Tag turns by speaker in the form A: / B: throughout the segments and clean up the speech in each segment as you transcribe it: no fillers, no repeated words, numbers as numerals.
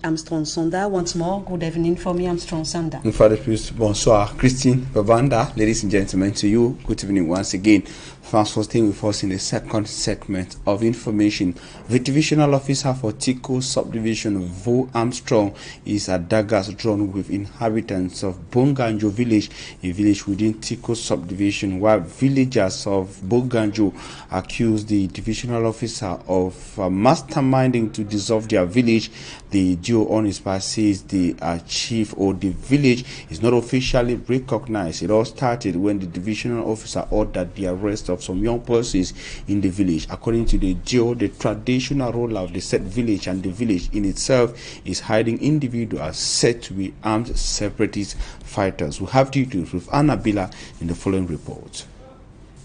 A: Armstrong Sonda once more. Good evening for me, Armstrong Sonda.
B: Father Priest, bonsoir. Christine Bavanda, ladies and gentlemen, to you, good evening once again. Thanks for staying with us in the second segment of information. The divisional officer for Tico subdivision of Vo Armstrong is at daggers drawn with inhabitants of Bonganjo village, a village within Tico subdivision, while villagers of Bonganjo accuse the divisional officer of masterminding to dissolve their village. The GO on his part says the chief or the village is not officially recognized. It all started when the divisional officer ordered the arrest of some young persons in the village. According to the GO, the traditional role of the said village and the village in itself is hiding individuals said to be armed separatist fighters. We have details with Anna Bila in the following report.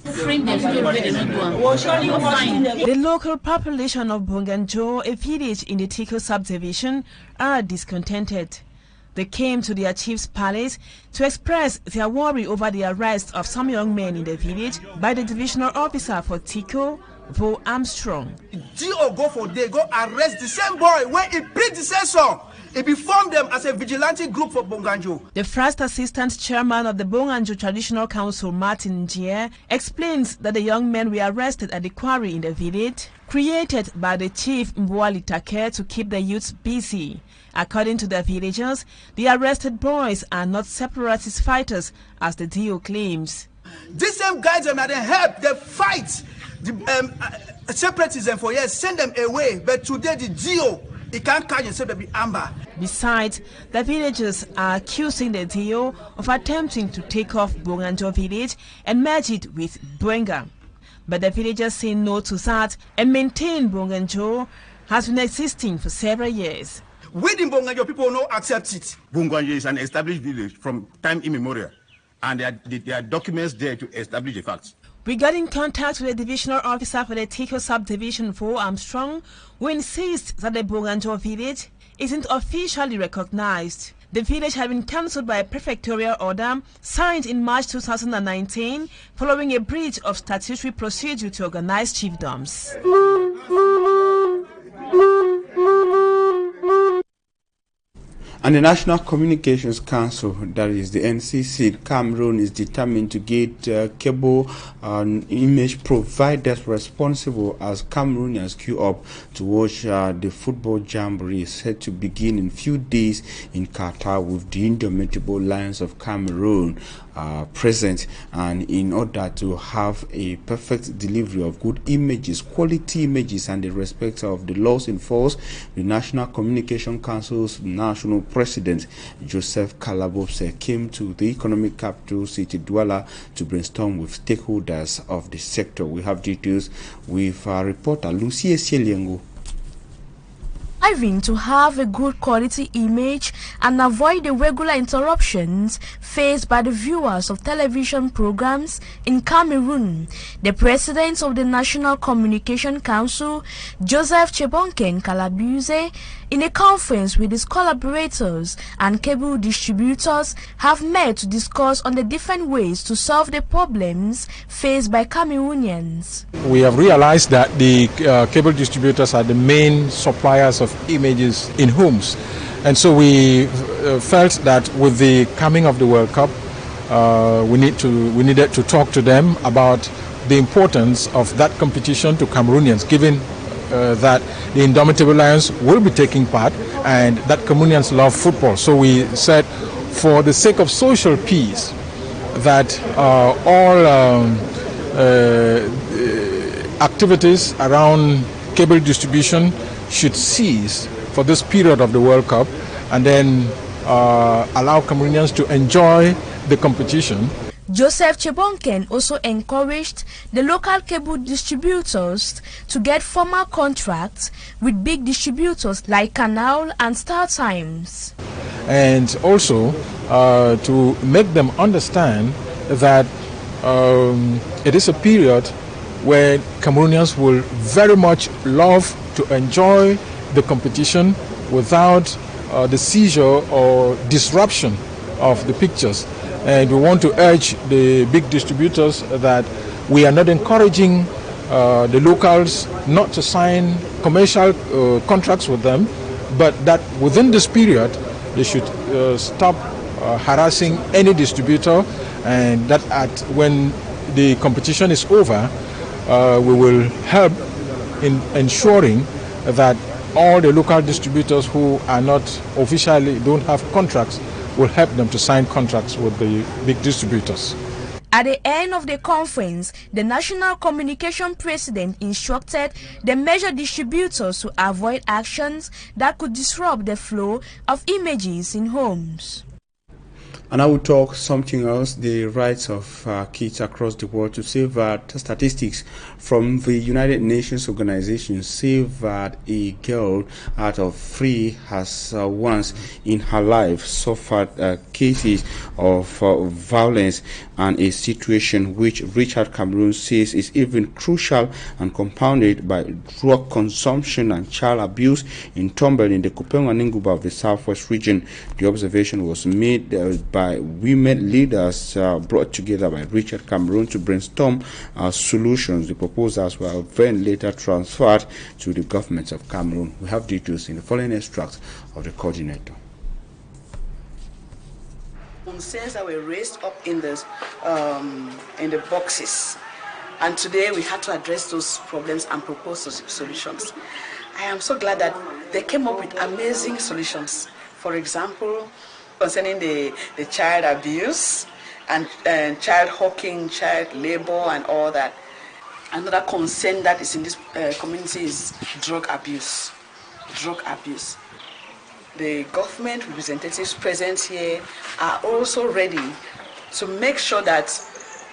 C: The local population of Bonganjo, a village in the Tico subdivision, are discontented. They came to their chief's palace to express their worry over the arrest of some young men in the village by the divisional officer for Tico, Vo Armstrong.
D: GO go for day, go arrest the same boy where he predecessor. He formed them as a vigilante group for Bonganjo.
C: The first assistant chairman of the Bonganjo Traditional Council, Martin Njie, explains that the young men were arrested at the quarry in the village, created by the chief Mbwali Take to keep the youths busy. According to the villagers, the arrested boys are not separatist fighters, as the DO claims.
D: These same guys them they help, they fight the separatism for years, send them away. But today the GO, he can't catch himself to be amber.
C: Besides, the villagers are accusing the DO of attempting to take off Bonganjo village and merge it with Buenga. But the villagers say no to that and maintain Bonganjo has been existing for several years.
D: Within Bonganjo, people don't accept it.
E: Bonganjo is an established village from time immemorial, and there are documents there to establish the facts.
C: We got in contact with the divisional officer for the Tico subdivision for Armstrong, who insists that the Bonganjo village isn't officially recognized. The village had been cancelled by a prefectorial order signed in March 2019 following a breach of statutory procedure to organize chiefdoms.
B: And the National Communications Council, that is the NCC, Cameroon is determined to get cable image providers responsible as Cameroonians queue up to watch the football jamboree set to begin in few days in Qatar with the indomitable Lions of Cameroon present, and in order to have a perfect delivery of good images, quality images, and the respect of the laws in force, the National Communication Council's national president Joseph Kalabopse came to the economic capital city Douala to brainstorm with stakeholders of the sector. We have details with our reporter Lucia Sieliengo.
F: Striving to have a good quality image and avoid the regular interruptions faced by the viewers of television programs in Cameroon, the president of the National Communication Council, Joseph Chebonken Kalabuse, in a conference with his collaborators and cable distributors, have met to discuss on the different ways to solve the problems faced by Cameroonians.
G: We have realized that the cable distributors are the main suppliers of images in homes, and so we felt that with the coming of the World Cup, we needed to talk to them about the importance of that competition to Cameroonians, given that the Indomitable Lions will be taking part and that Cameroonians love football. So we said, for the sake of social peace, that all activities around cable distribution should cease for this period of the World Cup, and then allow Cameroonians to enjoy the competition.
F: Joseph Chebonken also encouraged the local cable distributors to get formal contracts with big distributors like Canal and Star Times.
G: And also to make them understand that it is a period where Cameroonians will very much love to enjoy the competition without the seizure or disruption of the pictures. And we want to urge the big distributors that we are not encouraging the locals not to sign commercial contracts with them, but that within this period they should stop harassing any distributor, and that when the competition is over, we will help in ensuring that all the local distributors who are not officially, don't have contracts, will help them to sign contracts with the big distributors.
F: At the end of the conference, the National Communication President instructed the major distributors to avoid actions that could disrupt the flow of images in homes.
B: And I will talk something else, the rights of kids across the world. To say that statistics from the United Nations organization say that a girl out of 3 has once in her life suffered cases of violence, and a situation which Richard Cameron says is even crucial and compounded by drug consumption and child abuse in Tombel in the Kupeng and Nguba of the Southwest region. The observation was made by women leaders brought together by Richard Cameron to brainstorm solutions. The proposals were then later transferred to the government of Cameroon. We have details in the following extracts of the coordinator.
A: Concerns that were raised up in the boxes, and today we had to address those problems and propose solutions. I am so glad that they came up with amazing solutions. For example, concerning the child abuse and child hawking, child labor and all that. Another concern that is in this community is drug abuse. Drug abuse. The government representatives present here are also ready to make sure that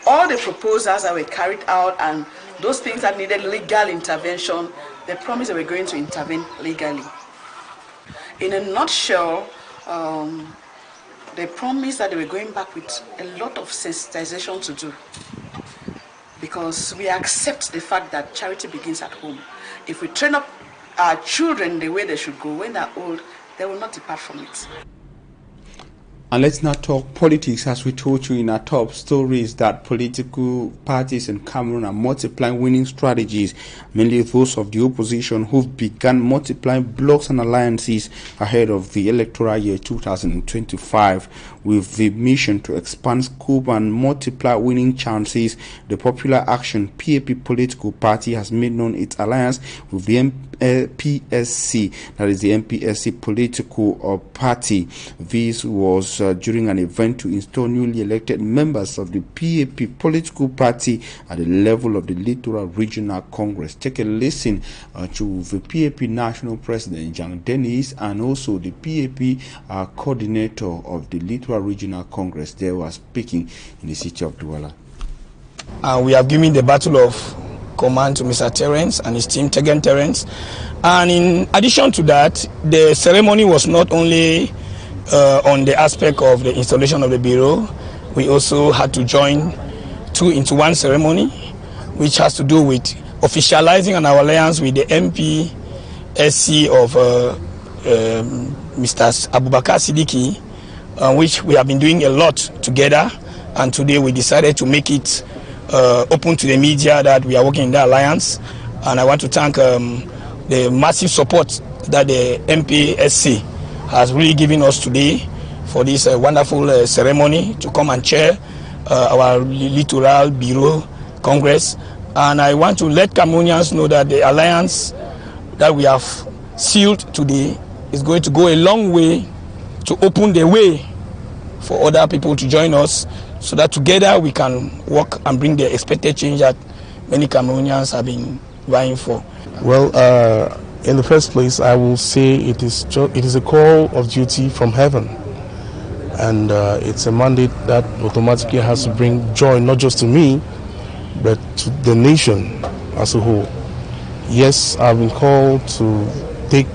A: all the proposals that were carried out and those things that needed legal intervention, they promised they were going to intervene legally. In a nutshell, they promised that they were going back with a lot of sensitization to do, because we accept the fact that charity begins at home. If we train up our children the way they should go, when they're old, they will not depart from it.
B: And let's not talk politics. As we told you in our top stories, that political parties in Cameroon are multiplying winning strategies, mainly those of the opposition, who've begun multiplying blocs and alliances ahead of the electoral year 2025 with the mission to expand scope and multiply winning chances. The Popular Action PAP political party has made known its alliance with the MPSC, that is the MPSC political party. This was during an event to install newly elected members of the PAP political party at the level of the Littoral Regional Congress. Take a listen to the PAP National President, Jean Dennis, and also the PAP coordinator of the Littoral Regional Congress. They were speaking in the city of Douala.
H: We have given the battle of command to Mr. Terence and his team, Tegen Terence. And in addition to that, the ceremony was not only on the aspect of the installation of the bureau. We also had to join 2 into 1 ceremony, which has to do with officializing our alliance with the MPSC of Mr. Abubakar Siddiqui, which we have been doing a lot together. And today we decided to make it open to the media that we are working in the alliance. And I want to thank the massive support that the MPSC has really given us today for this wonderful ceremony to come and chair our Littoral Bureau Congress. And I want to let Cameroonians know that the alliance that we have sealed today is going to go a long way to open the way for other people to join us, so that together we can work and bring the expected change that many Cameroonians have been vying for.
I: Well, in the first place, I will say it is a call of duty from heaven, and it's a mandate that automatically has to bring joy not just to me, but to the nation as a whole. Yes, I've been called to take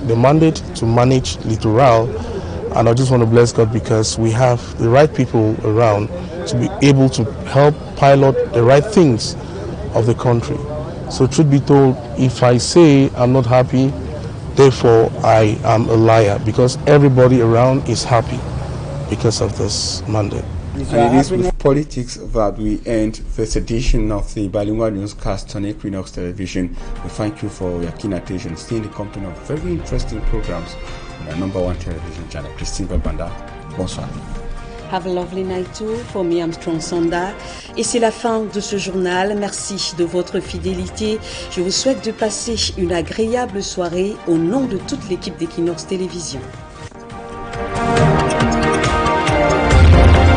I: the mandate to manage Littoral, and I just want to bless God because we have the right people around to be able to help pilot the right things of the country. So truth be told, if I say I'm not happy, therefore I am a liar, because everybody around is happy because of this mandate.
B: And it is with politics that we end this edition of the bilingual newscast on Equinoxe Television. We thank you for your keen attention, stay in the company of very interesting programs on our #1 television channel. Christine Babanda, bonsoir.
J: Have a lovely night too. For me, Armstrong Sonda. Et c'est la fin de ce journal. Merci de votre fidélité. Je vous souhaite de passer une agréable soirée au nom de toute l'équipe d'Equinoxe Télévision.